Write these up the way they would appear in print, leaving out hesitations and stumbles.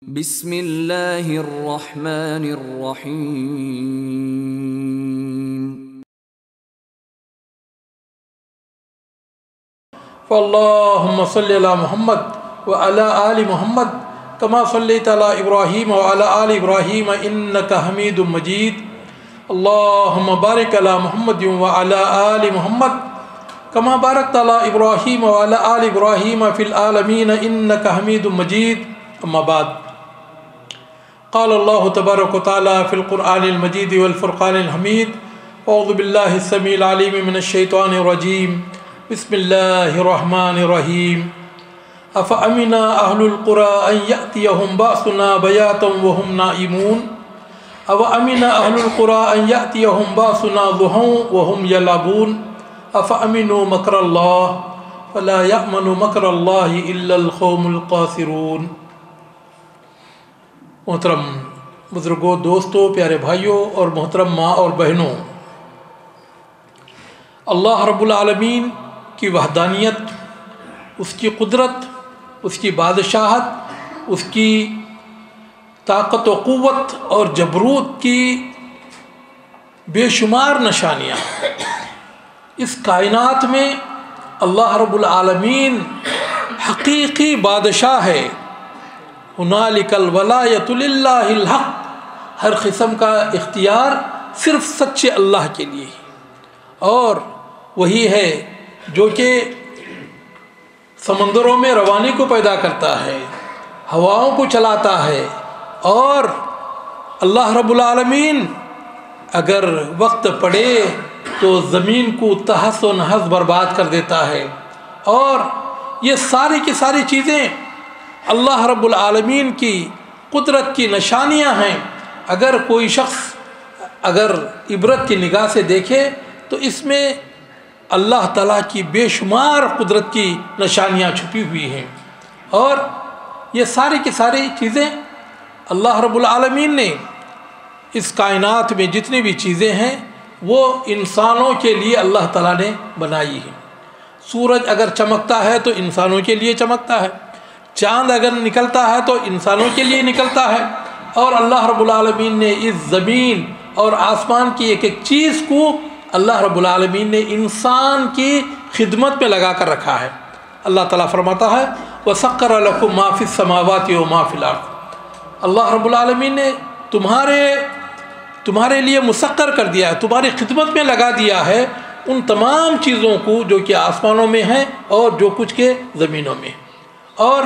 بسم اللہ الرحمن الرحیم فاللہم صلی علی محمد وعلی آل محمد کما صلیت علی ابراہیم وعلی آل ابراہیم انکا حمید مجید اللہم بارک علی محمد وعلی آل محمد کما بارکت علی ابراہیم وعلی آل ابراہیم فی العالمین انکا حمید مجید اما بعد قال اللہ تبارک و تعالی فی القرآن المجید والفرقان الحمید اعوذ باللہ السمیع العلیم من الشیطان الرجیم بسم اللہ الرحمن الرحیم افأمنا اہل القرى ان یأتیہم بأسنا بیاتا وهم نائمون اوامنا اہل القرى ان یأتیہم بأسنا ضحا وهم یلعبون افأمنوا مکر اللہ فلا یأمن مکر اللہ الا القوم الخاسرون۔ محترم بزرگوں، دوستوں، پیارے بھائیوں اور محترم ماں اور بہنوں، اللہ رب العالمین کی وحدانیت، اس کی قدرت، اس کی بادشاہت، اس کی طاقت و قوت اور جبروت کی بے شمار نشانیاں۔ اس کائنات میں اللہ رب العالمین حقیقی بادشاہ ہے۔ ہنالک الولایۃ للہ الحق، ہر قسم کا اختیار صرف سچے اللہ کے لیے ہے، اور وہی ہے جو کہ سمندروں میں روانی کو پیدا کرتا ہے، ہواؤں کو چلاتا ہے، اور اللہ رب العالمین اگر وقت پڑے تو زمین کو تہس و نہس برباد کر دیتا ہے۔ اور یہ ساری کی ساری چیزیں اللہ رب العالمین کی قدرت کی نشانیاں ہیں۔ اگر کوئی شخص اگر عبرت کی نگاہ سے دیکھے تو اس میں اللہ تعالیٰ کی بے شمار قدرت کی نشانیاں چھپی ہوئی ہیں، اور یہ ساری کی ساری چیزیں اللہ رب العالمین نے اس کائنات میں جتنی بھی چیزیں ہیں وہ انسانوں کے لیے اللہ تعالیٰ نے بنائی ہیں۔ سورج اگر چمکتا ہے تو انسانوں کے لیے چمکتا ہے، چاند اگر نکلتا ہے تو انسانوں کے لیے نکلتا ہے، اور اللہ رب العالمین نے اس زمین اور آسمان کی ایک ایک چیز کو اللہ رب العالمین نے انسان کی خدمت میں لگا کر رکھا ہے۔ اللہ تعالیٰ فرماتا ہے وَسَخَّرَ لَكُم مَّا فِي السَّمَاوَاتِ وَمَا فِي الْأَرْضِ، اللہ رب العالمین نے تمہارے لیے مسخر کر دیا ہے، تمہاری خدمت میں لگا دیا ہے ان تمام چیزوں کو جو کہ آسمانوں میں ہیں اور جو کچھ کے زمینوں میں۔ اور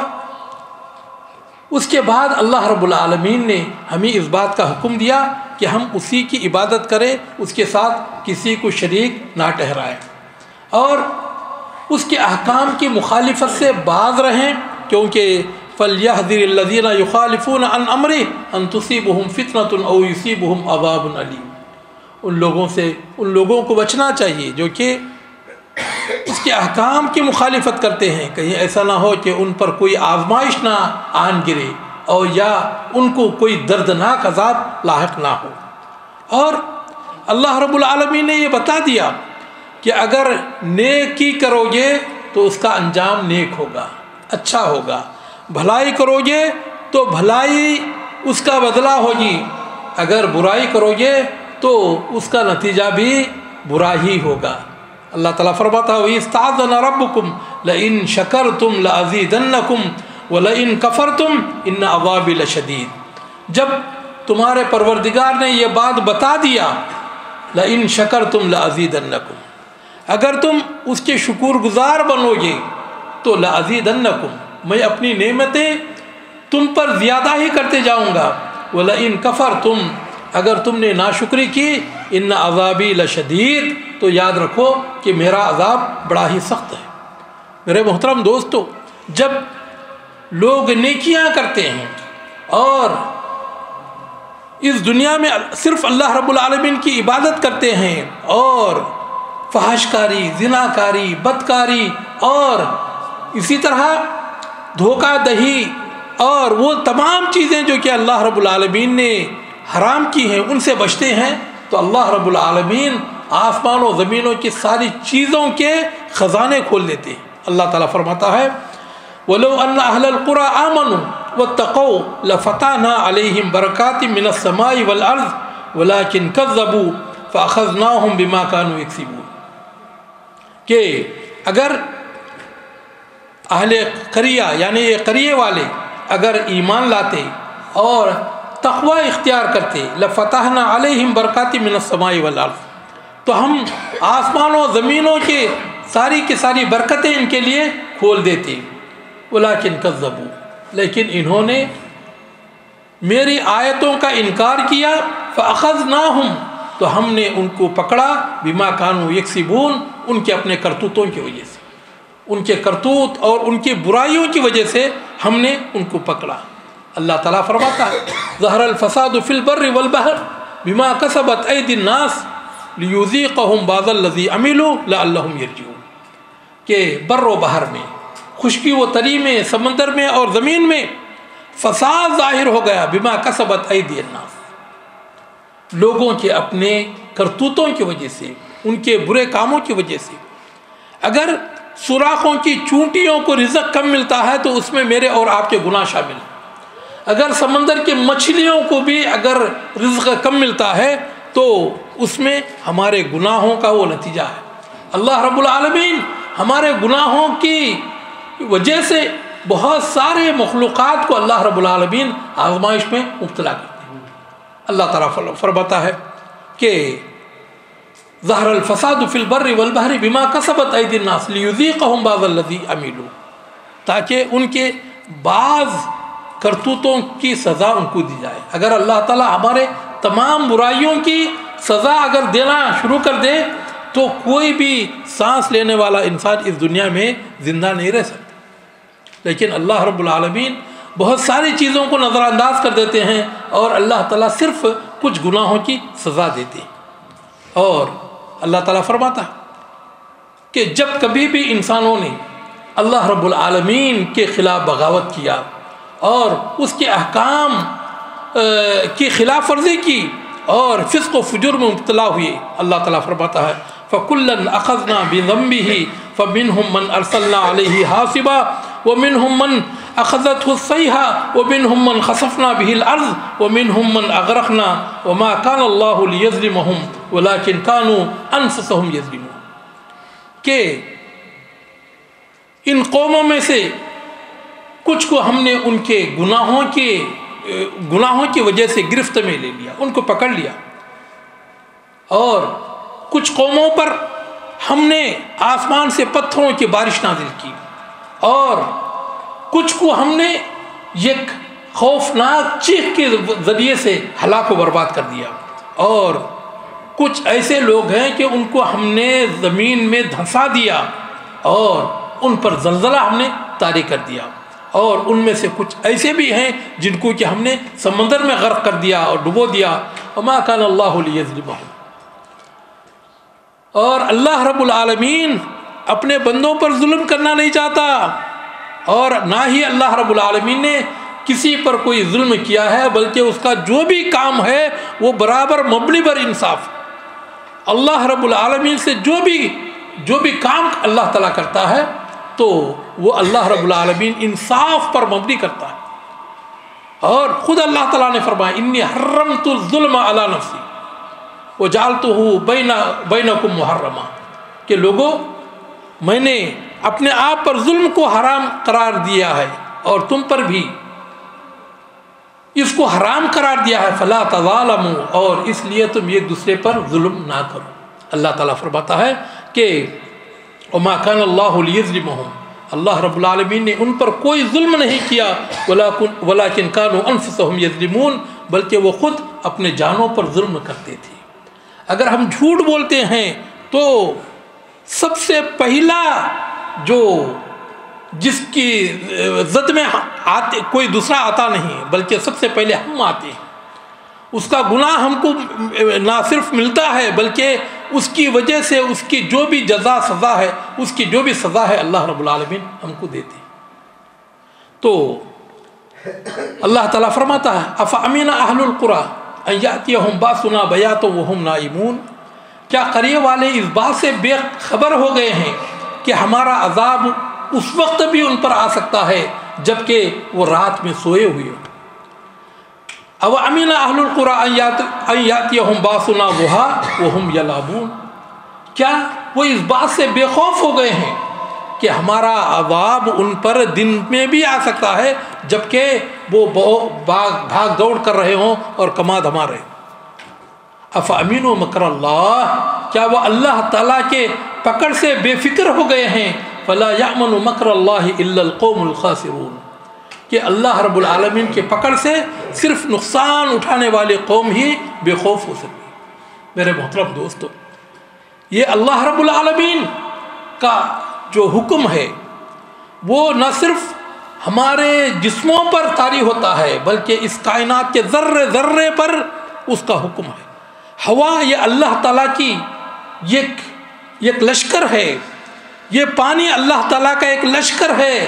اس کے بعد اللہ رب العالمین نے ہمیں اس بات کا حکم دیا کہ ہم اسی کی عبادت کریں، اس کے ساتھ کسی کو شریک نہ ٹھہرائیں، اور اس کے احکام کی مخالفت سے باز رہیں، کیونکہ فَلْيَحْذِرِ الَّذِينَ يُخَالِفُونَ عَنْ أَمْرِهِ أَن تُصِيبُهُمْ فِتْنَةٌ أَوْ يُصِيبُهُمْ عَذَابٌ أَلِيمٌ۔ ان لوگوں کو بچنا چاہیے جو کہ اس کے احکام کی مخالفت کرتے ہیں، کہیں ایسا نہ ہو کہ ان پر کوئی آزمائش نہ آن گرے اور یا ان کو کوئی دردناک عذاب لاحق نہ ہو۔ اور اللہ رب العالمین نے یہ بتا دیا کہ اگر نیکی کرو گے تو اس کا انجام نیک ہوگا، اچھا ہوگا، بھلائی کرو گے تو بھلائی اس کا بدلہ ہوگی، اگر برائی کرو گے تو اس کا نتیجہ بھی برا ہی ہوگا۔ اللہ تعالیٰ فرماتا ہے وَإِسْتَعْذَنَ رَبُّكُمْ لَئِن شَكَرْتُمْ لَأَزِيدَنَّكُمْ وَلَئِن كَفَرْتُمْ إِنَّ عَذَابِي لَشَدِيدٌ۔ جب تمہارے پروردگار نے یہ بات بتا دیا لَئِن شَكَرْتُمْ لَأَزِيدَنَّكُمْ، اگر تم اس کے شکر گزار بنو گے تو لَأَزِيدَنَّكُمْ، میں اپنی نعمتیں تم پر زیادہ ہی کرتے جاؤں گا، وَلَئِن كَفَرْتُمْ، اگر تم نے ناشکری کی ان عذابی لشدید، تو یاد رکھو کہ میرا عذاب بڑا ہی سخت ہے۔ میرے محترم دوستو، جب لوگ نیکیاں کرتے ہیں اور اس دنیا میں صرف اللہ رب العالمین کی عبادت کرتے ہیں اور فحش کاری، زنا کاری، بدکاری اور اسی طرح دھوکہ دہی اور وہ تمام چیزیں جو کہ اللہ رب العالمین نے حرام کی ہیں ان سے بچتے ہیں، تو اللہ رب العالمین آسمان و زمینوں کی ساری چیزوں کے خزانے کھول دیتے ہیں۔ اللہ تعالیٰ فرماتا ہے وَلَوْ أَنَّ أَهْلَ الْقُرَىٰ آمَنُوا واتقوا لفتحنا علیہم برکات من السماء والارض ولکن کذبوا فاخذناہم بما كانوا یکسبون، کہ اگر اہل قریہ یعنی یہ قریے والے اگر ایمان لاتے اور تقوی اختیار کرتے، لفتحنا علیہم برکات من السماء والارض، تو ہم آسمانوں زمینوں کے ساری برکتیں ان کے لیے کھول دیتے، ولیکن کذبوا، لیکن انہوں نے میری آیتوں کا انکار کیا، فاخذناہم، تو ہم نے ان کو پکڑا، بما كانوا یکسبون، ان کے اپنے کرتوتوں کی وجہ سے، ان کے کرتوت اور ان کی برائیوں کی وجہ سے ہم نے ان کو پکڑا۔ اللہ تعالیٰ فرماتا ہے ظہر الفساد فی البر والبحر بما کسبت ایدی الناس لیذیقہم بعض الذی عملوا لعلہم یرجعون، کہ بر و بحر میں، خشکی و تری میں، سمندر میں اور زمین میں فساد ظاہر ہو گیا، بما کسبت ایدی الناس، لوگوں کے اپنے کرتوتوں کی وجہ سے، ان کے برے کاموں کی وجہ سے۔ اگر سوراخوں کی چونٹیوں کو رزق کم ملتا ہے تو اس میں میرے اور آپ کے گناہ شامل ہیں، اگر سمندر کی مچھلیوں کو بھی اگر رزق کم ملتا ہے تو اس میں ہمارے گناہوں کا وہ نتیجہ ہے۔ اللہ رب العالمین ہمارے گناہوں کی وجہ سے بہت سارے مخلوقات کو اللہ رب العالمین آزمائش میں مبتلا کرتے ہیں۔ اللہ تعالیٰ فرماتا ہے کہ ظہر الفساد فی البر والبحر بما کسبت ایدی الناس لیذیقہم بعض الذی عملوا، تاکہ ان کے بعض کرتوتوں کی سزا ان کو دی جائے۔ اگر اللہ تعالیٰ ہمارے تمام برائیوں کی سزا اگر دینا شروع کر دے تو کوئی بھی سانس لینے والا انسان اس دنیا میں زندہ نہیں رہ سکتا، لیکن اللہ رب العالمین بہت ساری چیزوں کو نظر انداز کر دیتے ہیں اور اللہ تعالیٰ صرف کچھ گناہوں کی سزا دیتے ہیں۔ اور اللہ تعالیٰ فرماتا کہ جب کبھی بھی انسانوں نے اللہ رب العالمین کے خلاف بغاوت کیا اور اس کے احکام کی خلاف ورزی کی اور فسق و فجور میں مبتلا ہوئے، اللہ تعالیٰ فرماتا ہے فَكُلًّا أَخَذْنَا بِذَنبِهِ فَمِنْهُمْ مَنْ أَرْسَلْنَا عَلَيْهِ حَاصِبًا وَمِنْهُمْ مَنْ أَخَذَتْهُ الصَّيْحَةُ وَمِنْهُمْ مَنْ خَسَفْنَا بِهِ الْأَرْضَ وَمِنْهُمْ مَنْ أَغْرَقْنَا وَمَا كَانَ اللَّهُ لِيَظْلِمَهُمْ وَلَكِنْ كَانُوا أَنفُسَهُمْ يَظْلِمُونَ، کہ ان قوموں میں سے کچھ کو ہم نے ان کے گناہوں کی وجہ سے گرفت میں لے لیا، ان کو پکڑ لیا، اور کچھ قوموں پر ہم نے آسمان سے پتھروں کی بارش نازل کی، اور کچھ کو ہم نے ایک خوفناک چیخ کے ذریعے سے ہلاک و برباد کر دیا، اور کچھ ایسے لوگ ہیں کہ ان کو ہم نے زمین میں دھنسا دیا اور ان پر زلزلہ ہم نے طاری کر دیا، اور ان میں سے کچھ ایسے بھی ہیں جن کو کہ ہم نے سمندر میں غرق کر دیا اور ڈبو دیا۔ وما کان اللہ لیظلمہم، اور اللہ رب العالمین اپنے بندوں پر ظلم کرنا نہیں چاہتا، اور نہ ہی اللہ رب العالمین نے کسی پر کوئی ظلم کیا ہے، بلکہ اس کا جو بھی کام ہے وہ برابر مبنی بر انصاف۔ اللہ رب العالمین سے جو بھی کام اللہ تعالیٰ کرتا ہے تو وہ اللہ رب العالمین انصاف پر مبنی کرتا ہے، اور خود اللہ تعالیٰ نے فرمایا انی حرمت الظلم علی نفسی وجعلتہ بینکم محرما، کہ لوگوں میں نے اپنے آپ پر ظلم کو حرام قرار دیا ہے اور تم پر بھی اس کو حرام قرار دیا ہے، فلا تظالموا، اور اس لیے تم ایک دوسرے پر ظلم نہ کرو۔ اللہ تعالیٰ فرماتا ہے کہ وما کان اللہ لیظلمہم، اللہ رب العالمین نے ان پر کوئی ظلم نہیں کیا، ولیکن کانوا انفسہم یظلمون، بلکہ وہ خود اپنے جانوں پر ظلم کرتے تھے۔ اگر ہم جھوٹ بولتے ہیں تو سب سے پہلا جو جس کی زد میں آتے کوئی دوسرا آتا نہیں بلکہ سب سے پہلے ہم آتے ہیں، اس کا گناہ ہم کو نہ صرف ملتا ہے بلکہ اس کی وجہ سے اس کی جو بھی جزا سزا ہے، اس کی جو بھی سزا ہے اللہ رب العالمین ہم کو دیتے ہیں۔ تو اللہ تعالیٰ فرماتا ہے افامن اہل القری ان یاتیہم باسنا بیاتا وہم نائمون، کیا قریے والے اس بات سے بے خبر ہو گئے ہیں کہ ہمارا عذاب اس وقت بھی ان پر آ سکتا ہے جبکہ وہ رات میں سوئے ہوئے ہوں۔ او امین اہل القری ان یاتیہم باسنا ضحی وہم یلعبون، کیا وہ اس بات سے بے خوف ہو گئے ہیں کہ ہمارا عذاب ان پر دن میں بھی آ سکتا ہے جبکہ وہ بھاگ دوڑ کر رہے ہوں اور کما دھما رہے ہوں۔ افامنوا مکر اللہ، کیا وہ اللہ تعالیٰ کے پکڑ سے بے فکر ہو گئے ہیں؟ فلا یأمن مکر اللہ الا القوم الخاسرون، کہ اللہ رب العالمین کے پکڑ سے صرف نقصان اٹھانے والے قوم ہی بے خوف ہو سکتی۔ میرے محترم دوستو، یہ اللہ رب العالمین کا جو حکم ہے وہ نہ صرف ہمارے جسموں پر طاری ہوتا ہے بلکہ اس کائنات کے ذرے ذرے پر اس کا حکم ہے۔ ہوا یہ اللہ تعالیٰ کی ایک لشکر ہے، یہ پانی اللہ تعالیٰ کا ایک لشکر ہے،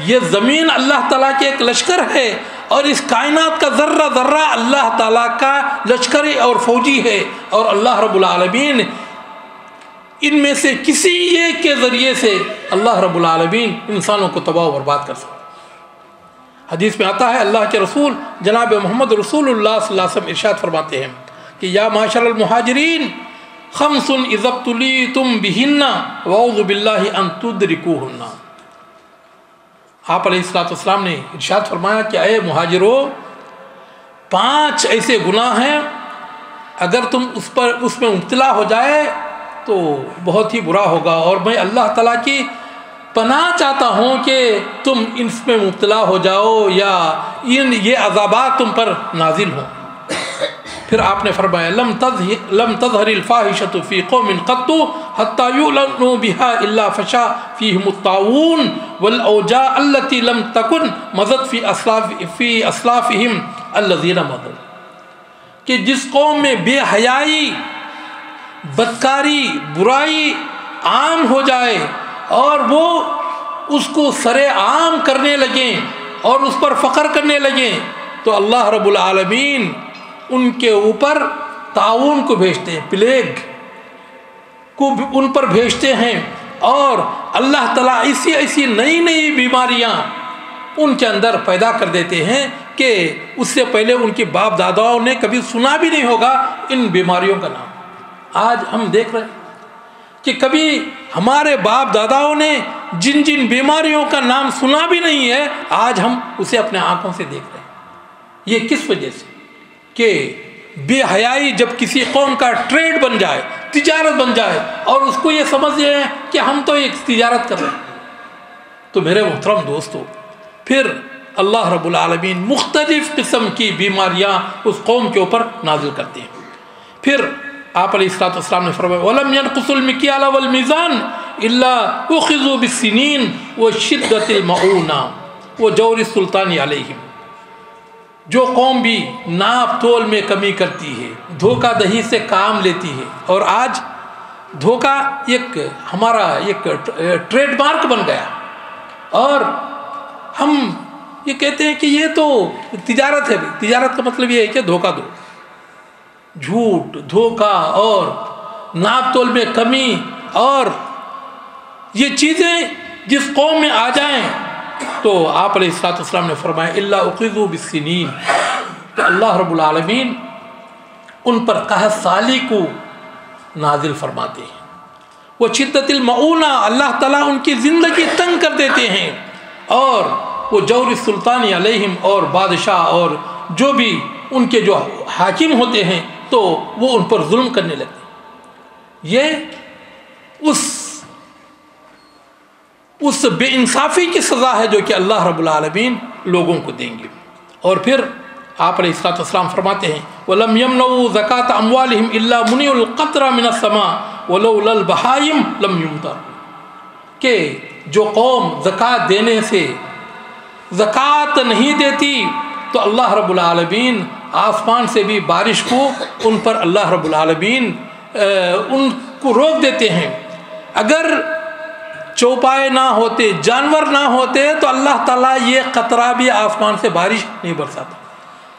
یہ زمین اللہ تعالیٰ کی ایک لشکر ہے، اور اس کائنات کا ذرہ ذرہ اللہ تعالیٰ کا لشکری اور فوجی ہے، اور اللہ رب العالمین ان میں سے کسی ایک کے ذریعے سے اللہ رب العالمین انسانوں کو تباہ و برباد کر سکتا ہے۔ حدیث میں آتا ہے اللہ کے رسول جناب محمد رسول اللہ صلی اللہ علیہ وسلم ارشاد فرماتے ہیں کہ یا معاشر المہاجرین خمس اذا ابتلیتم بہن واعوذ باللہ ان تدرکوہن۔ آپ علیہ السلام نے ارشاد فرمایا کہ اے مہاجرو، 5 ایسے گناہ ہیں اگر تم اس میں مبتلا ہو جائے تو بہت ہی برا ہوگا، اور میں اللہ تعالیٰ کی پناہ چاہتا ہوں کہ تم اس میں مبتلا ہو جاؤ یا یہ عذابات تم پر نازل ہوں۔ پھر آپ نے فرمایا لم تظہر الفاحشۃ فی قوم قط حتی یعلنوا بها الا فشا فیہم الطاعون والاوجاع التي لم تکن مضت فی اسلافہم الذین مضوا، کہ جس قوم میں بے حیائی، بدکاری، برائی عام ہو جائے اور وہ اس کو سر عام کرنے لگیں اور اس پر فخر کرنے لگیں، تو اللہ رب العالمین ان کے اوپر طاعون کو بھیجتے ہیں، پلیگ کو ان پر بھیجتے ہیں، اور اللہ تعالیٰ ایسی نئی بیماریاں ان کے اندر پیدا کر دیتے ہیں کہ اس سے پہلے ان کے باپ داداؤں نے کبھی سنا بھی نہیں ہوگا ان بیماریوں کا نام۔ آج ہم دیکھ رہے ہیں کہ کبھی ہمارے باپ داداؤں نے جن بیماریوں کا نام سنا بھی نہیں ہے، آج ہم اسے اپنے آنکھوں سے دیکھ رہے ہیں۔ یہ کس وجہ سے؟ کہ بے حیائی جب کسی قوم کا ٹریڈ بن جائے، تجارت بن جائے، اور اس کو یہ سمجھ لیں کہ ہم تو ایک تجارت کر رہے ہیں، تو میرے محترم دوستو پھر اللہ رب العالمین مختلف قسم کی بیماریاں اس قوم کے اوپر نازل کرتے ہیں۔ پھر آپ علیہ السلام نے فرمایا وَلَمْ يَنْقُصُوا الْمِكْيَالَ وَالْمِيزَانَ إِلَّا أُخِذُوا بِالسِّنِينَ وَشِدَّةِ الْمَعُونَةِ وَجَوْرِ السُّلْطَانِ عَلَيْهِمْ، جو قوم بھی ناپ تول میں کمی کرتی ہے، دھوکہ دہی سے کام لیتی ہے، اور آج دھوکہ ہمارا ایک ٹریڈ مارک بن گیا، اور ہم یہ کہتے ہیں کہ یہ تو تجارت ہے۔ تجارت کا مطلب یہ ہے کہ دھوکہ دو، جھوٹ، دھوکہ اور ناپ تول میں کمی، اور یہ چیزیں جس قوم میں آ جائیں تو آپ علیہ السلام نے فرمایا الا اخذوا بالسنین، کہ اللہ رب العالمین ان پر قحط سالی کو نازل فرماتے ہیں۔ وہ شدت المعونہ، اللہ تعالیٰ ان کی زندگی تنگ کر دیتے ہیں، اور وہ جور السلطان علیہم، اور بادشاہ اور جو بھی ان کے جو حاکم ہوتے ہیں تو وہ ان پر ظلم کرنے لگتے ہیں۔ یہ اس بے انصافی کی سزا ہے جو کہ اللہ رب العالمین لوگوں کو دیں گے۔ اور پھر آپ علیہ السلام فرماتے ہیں وَلَمْ يَمْنَعُوا زَكَاةَ أَمْوَالِهِمْ إِلَّا مُنِعُوا الْقَطْرَ مِنَ السَّمَاءِ وَلَوْلَا الْبَهَائِمُ لَمْ يُمْطَرُوا، کہ جو قوم زکوٰۃ دینے سے زکوٰۃ نہیں دیتی تو اللہ رب العالمین آسمان سے بھی بارش کو ان پر اللہ رب العالمین ان کو روک دیتے ہیں۔ اگر چوپائے نہ ہوتے، جانور نہ ہوتے تو اللہ تعالیٰ یہ قطرہ بھی آسمان سے بارش نہیں برساتا۔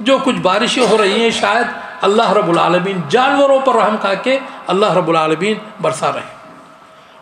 جو کچھ بارشیں ہو رہی ہیں شاید اللہ رب العالمین جانوروں پر رحم کھا کے اللہ رب العالمین برسا رہے ہیں۔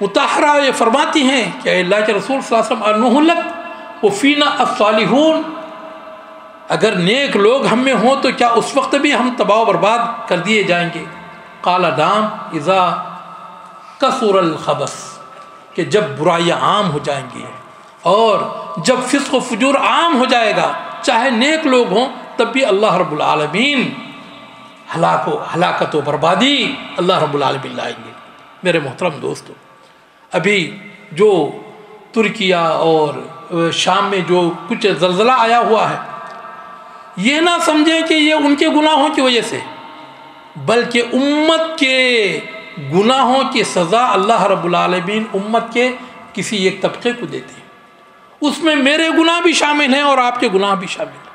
مطہرہ یہ فرماتی ہیں کہ اے اللہ کے رسول صلی اللہ علیہ وسلم انہلک وفینا الصالحون، اگر نیک لوگ ہم میں ہوں تو کیا اس وقت بھی ہم تباہ و برباد کر دیے جائیں گے؟ قال نعم اذا کثر الخبث، کہ جب برائیاں عام ہو جائیں گی اور جب فسق و فجور عام ہو جائے گا، چاہے نیک لوگ ہوں تب بھی اللہ رب العالمین ہلاکت و بربادی اللہ رب العالمین لائیں گے۔ میرے محترم دوستو، ابھی جو ترکیہ اور شام میں جو کچھ زلزلہ آیا ہوا ہے، یہ نہ سمجھیں کہ یہ ان کے گناہوں کی وجہ سے، بلکہ امت کے گناہوں کی سزا اللہ رب العالمین امت کے کسی ایک طبقے کو دیتے ہیں، اس میں میرے گناہ بھی شامل ہیں اور آپ کے گناہ بھی شامل ہیں۔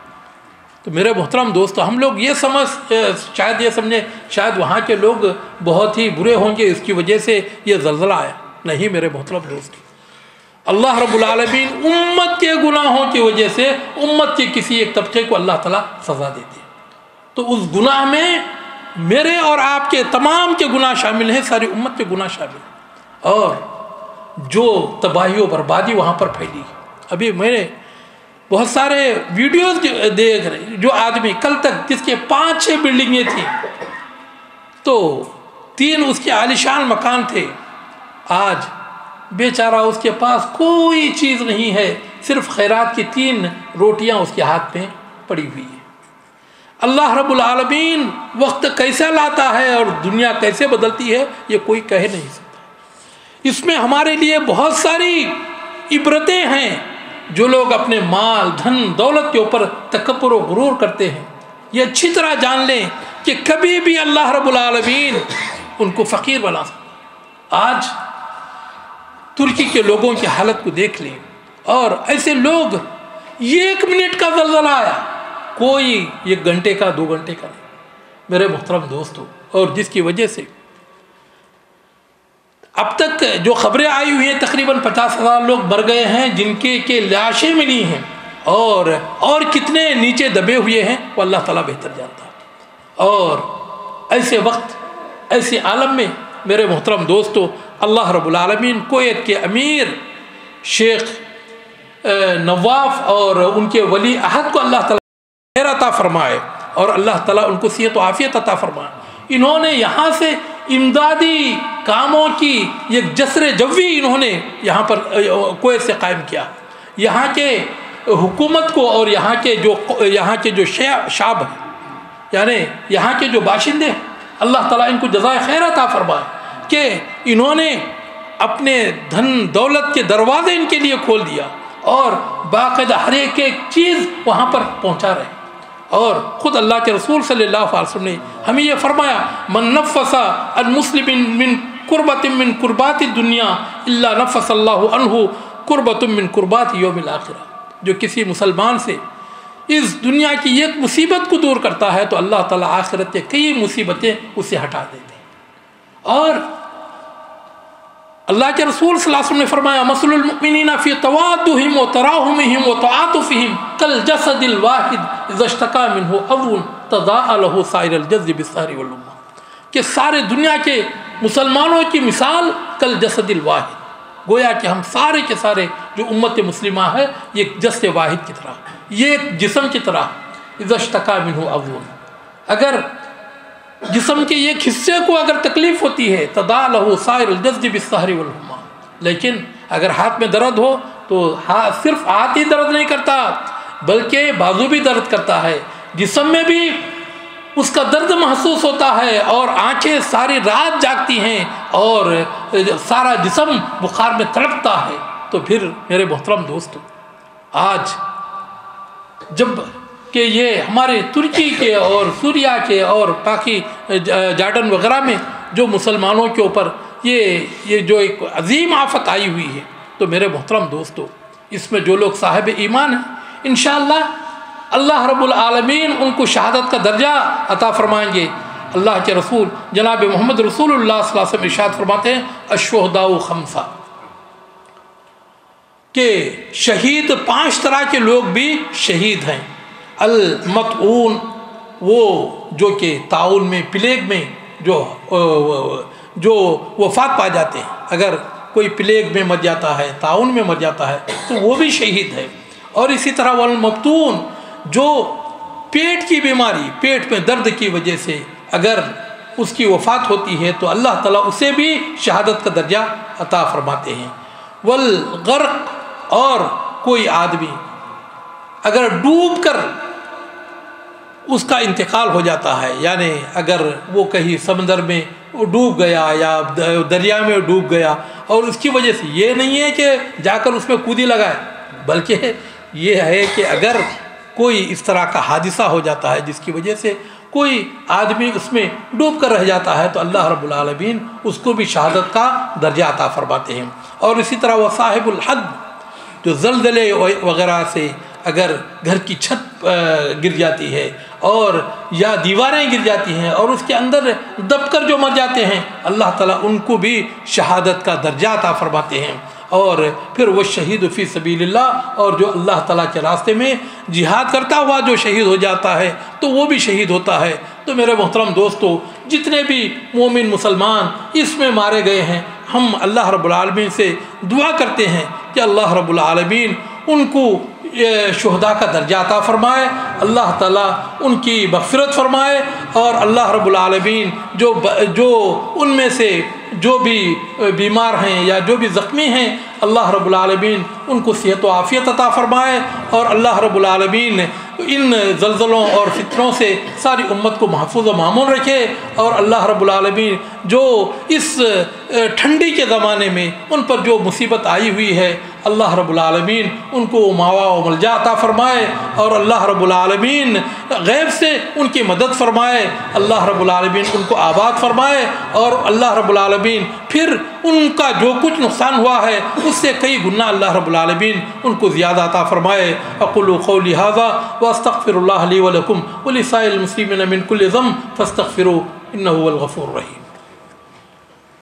تو میرے محترم دوستو، ہم لوگ یہ سمجھیں شاید وہاں کے لوگ بہت ہی برے ہوں گے، اس کی وجہ سے یہ زلزلہ آیا، نہیں میرے محترم دوستو، اللہ رب العالمین امت کے گناہوں کی وجہ سے امت کے کسی ایک طبقے کو اللہ تعالیٰ سزا دیتے ہیں۔ تو اس گناہ میں میرے اور آپ کے تمام کے گناہ شامل ہیں، ساری امت کے گناہ شامل ہیں، اور جو تباہی و بربادی وہاں پر پھیلی۔ ابھی میں نے بہت سارے ویڈیوز دیکھ رہے، جو آدمی کل تک جس کے 5-6 بلڈنگیں تھیں تو 3 اس کے عالیشان مکان تھے، آج بیچارہ اس کے پاس کوئی چیز نہیں ہے، صرف خیرات کی 3 روٹیاں اس کے ہاتھ میں پڑی ہوئی ہیں۔ اللہ رب العالمین وقت کیسا لاتا ہے اور دنیا کیسے بدلتی ہے یہ کوئی کہہ نہیں سکتا۔ اس میں ہمارے لیے بہت ساری عبرتیں ہیں۔ جو لوگ اپنے مال دھن دولت کے اوپر تکبر و غرور کرتے ہیں، یہ اچھی طرح جان لیں کہ کبھی بھی اللہ رب العالمین ان کو فقیر بنا سکتا۔ آج ترکی کے لوگوں کی حالت کو دیکھ لیں، اور ایسے لوگ 1 منٹ کا زلزلہ آیا، کوئی 1 گھنٹے کا 2 گھنٹے کا نہیں میرے محترم دوستو، اور جس کی وجہ سے اب تک جو خبریں آئی ہوئی ہیں تقریباً 50,000 لوگ مر گئے ہیں، جن کے لاشیں ملی ہیں، اور کتنے نیچے دبے ہوئے ہیں وہ اللہ تعالیٰ بہتر جانتا ہے۔ اور ایسے وقت ایسے عالم میں میرے محترم دوستو، اللہ رب العالمین کویت کے امیر شیخ نواف اور ان کے ولی عہد کو اللہ تعالیٰ خیر عطا فرمائے، اور اللہ تعالیٰ ان کو صحت و عافیت عطا فرمائے۔ انہوں نے یہاں سے امدادی کاموں کی ایک جسر جوی انہوں نے یہاں پر کویت سے قائم کیا۔ یہاں کے حکومت کو اور یہاں کے جو شعب ہیں، یعنی یہاں کے جو باشندے ہیں، اللہ تعالیٰ ان کو جزائے خیر عطا فرمائے کہ انہوں نے اپنے دھن دولت کے دروازے ان کے لیے کھول دیا، اور باقاعدہ ہر ایک چیز وہاں پر پہنچا رہے ہیں۔ اور خود اللہ کے رسول صلی اللہ علیہ وسلم نے ہمیں یہ فرمایا، من نفس عن مسلم من قربۃ من قربات الدنیا الا نفس اللہ عنہ قربۃ من قربات یوم الآخرہ، جو کسی مسلمان سے اس دنیا کی ایک مصیبت کو دور کرتا ہے تو اللہ تعالیٰ آخرت کے کئی مصیبتیں اسے ہٹا دیتے ہیں۔ اور اللہ کے رسول صلی اللہ علیہ وسلم نے فرمایا، مثل المؤمنین فی توادہم و تراحمہم و تعاطفہم کالجسد الواحد اذا اشتکا منہ عضو تضاء لہ سائر الجسد بالسہر والحمى، کہ سارے دنیا کے مسلمانوں کی مثال کالجسد الواحد، گویا کہ ہم سارے کے سارے جو امت مسلمہ ہے یہ جسد واحد کی طرح، یہ ایک جسم کی طرح، اذا اشتکا منہ عضو، اگر جسم کے ایک حصے کو اگر تکلیف ہوتی ہے تضاء لہ سائر الجسد بالسہر والحمى، لیکن اگر ہاتھ میں درد ہو تو صرف ہاتھ ہی درد نہیں کرتا بلکہ بازو بھی درد کرتا ہے، جسم میں بھی اس کا درد محسوس ہوتا ہے، اور آنکھیں ساری رات جاگتی ہیں، اور سارا جسم بخار میں تڑپتا ہے۔ تو پھر میرے محترم دوستو، آج جب کہ یہ ہمارے ترکی کے اور سوریہ کے اور باقی جارڈن وغیرہ میں جو مسلمانوں کے اوپر یہ جو ایک عظیم آفت آئی ہوئی ہے، تو میرے محترم دوستو، اس میں جو لوگ صاحب ایمان ہیں انشاءاللہ اللہ رب العالمین ان کو شہادت کا درجہ عطا فرمائیں گے۔ اللہ کے رسول جناب محمد رسول اللہ صلی اللہ علیہ وسلم ارشاد فرماتے ہیں، الشہداء خمسہ، کہ شہید 5 طرح کے لوگ بھی شہید ہیں۔ المطعون، وہ جو کہ طاعون میں پلیگ میں جو وفات پا جاتے ہیں، اگر کوئی پلیگ میں مر جاتا ہے، طاعون میں مر جاتا ہے تو وہ بھی شہید ہے۔ اور اسی طرح والمبتون، جو پیٹ کی بیماری، پیٹ میں درد کی وجہ سے اگر اس کی وفات ہوتی ہے تو اللہ تعالیٰ اسے بھی شہادت کا درجہ عطا فرماتے ہیں۔ والغرق، اور کوئی آدمی اگر ڈوب کر اس کا انتقال ہو جاتا ہے، یعنی اگر وہ کہیں سمندر میں ڈوب گیا یا دریا میں ڈوب گیا، اور اس کی وجہ سے یہ نہیں ہے کہ جا کر اس میں کودی لگائے، بلکہ یہ ہے کہ اگر کوئی اس طرح کا حادثہ ہو جاتا ہے جس کی وجہ سے کوئی آدمی اس میں ڈوب کر رہ جاتا ہے تو اللہ رب العالمین اس کو بھی شہادت کا درجہ عطا فرماتے ہیں۔ اور اسی طرح وہ صاحب الحد، جو زلزلے وغیرہ سے اگر گھر کی چھت گر جاتی ہے اور یا دیواریں گر جاتی ہیں اور اس کے اندر دب کر جو مر جاتے ہیں، اللہ تعالیٰ ان کو بھی شہادت کا درجہ عطا فرماتے ہیں۔ اور پھر وہ شہید فی سبیل اللہ، اور جو اللہ تعالیٰ کے راستے میں جہاد کرتا ہوا جو شہید ہو جاتا ہے تو وہ بھی شہید ہوتا ہے۔ تو میرے محترم دوستو، جتنے بھی مومن مسلمان اس میں مارے گئے ہیں، ہم اللہ رب العالمین سے دعا کرتے ہیں کہ اللہ رب العالمین ان کو شہداء کا درجہ عطا فرمائے، اللہ تعالیٰ ان کی مغفرت فرمائے، اور اللہ رب العالمین جو ان میں سے جو بھی بیمار ہیں یا جو بھی زخمی ہیں، اللہ رب العالمین ان کو صحت و عافیت عطا فرمائے، اور اللہ رب العالمین ان زلزلوں اور فتنوں سے ساری امت کو محفوظ و مامون رکھے، اور اللہ رب العالمین جو اس ٹھنڈی کے زمانے میں ان پر جو مصیبت آئی ہوئی ہے، اللہ رب العالمین ان کو ماوا و ملجا عطا فرمائے، اور اللہ رب العالمین غیب سے ان کی مدد فرمائے، اللہ رب العالمین ان کو آباد فرمائے، اور اللہ رب العالمین پھر ان کا جو کچھ نقصان ہوا ہے اس سے کئی گنا اللہ رب العالمین ان کو زیادہ عطا فرمائے۔ اقول قولی ھذا واستغفر اللہ لی ولکم ولسائر المسلمین من کل ذنب فاستغفروہ انہ هو الغفور الرحیم۔